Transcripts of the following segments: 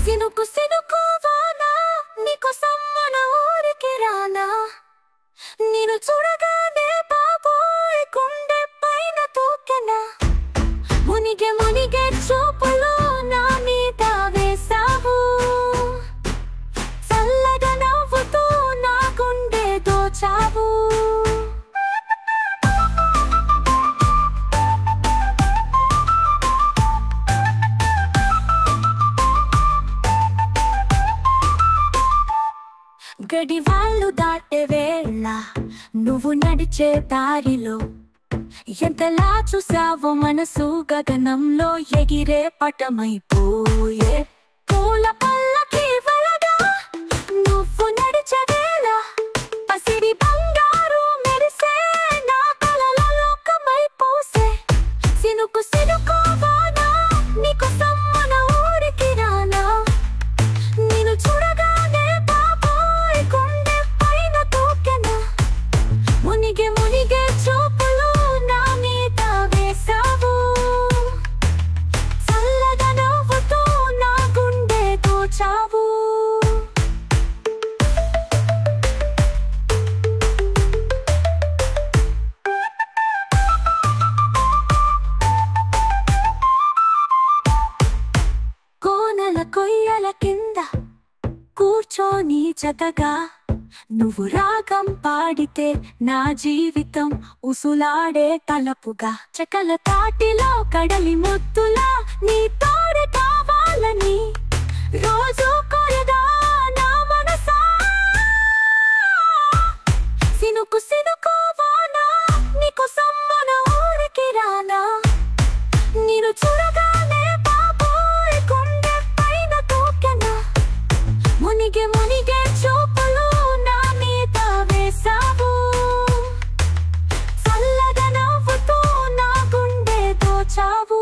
సినుకు సినుకు వాన నీకోసం మన ఊరికి రానా నిన్ను చూడగానే బాబోయ్ గుండె పైన తూకెనా మునిగే మునిగే చూపులు నా మీద వేసావు చల్లగా నవ్వుతూ నా గుండె దోచావు గడివాళ్ళు దాటే వేళ నువ్వు నడిచే దారిలో ఎంతలా చూసావో మనసు గగనంలో ఎగిరే పటమైపోయే పూల పల్లకి వలగా నువ్వు నడిచే వేళ పసిడి బంగారు మెరిసే నా కలల లోకమైపోసే సినుకు సినుకు వాన నీకోసం మన ఊరికి రానా నిన్ను చూడగానే బాబోయ్ గుండె పైన తూకెనా మునిగే మునిగే చూపులు నా మీద వేసావు చల్లగా నవ్వుతూ నా గుండె దోచావు కోనల కొయ్యల కింద కూర్చొని చక్కగా నువ్వు రాగం పాడితే నా జీవితం ఉసులాడే తలపుగా చకల తాటిలో కడలి ముద్దులా నీ తోడు కావాలని రోజు కోరగా నా మనసా సినుకు సినుకు వాన నీకోసం మన ఊరికి రానా నిన్ను చూడగానే బాబోయ్ గుండె పైన తూకెనా మునిగే మునిగే చూపులు నా మీద వేసావు చల్లగా నవ్వుతూ నా గుండె దోచావు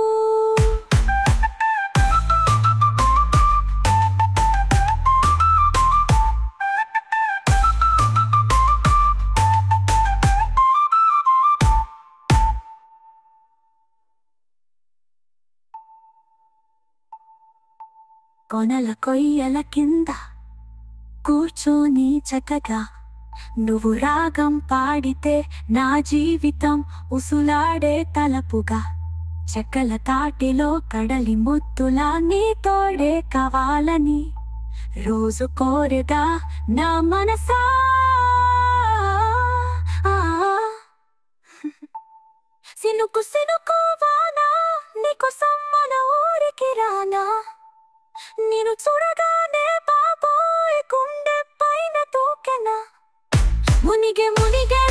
కొనల కొయ్యల కింద కూర్చొని చక్కగా నువ్వు రాగం పాడితే నా జీవితం ఉసులాడే తలపుగా చెక్కల తాటిలో కడలి ముద్దులా నీ తోడే కావాలని రోజు కోరగా నా మనసా సినుకు సినుకు వాన నీకోసం మన ఊరికి రానా నిన్ను చూడగానే బాబోయ్ గుండె పైన తూకెనా మునిగే మునిగే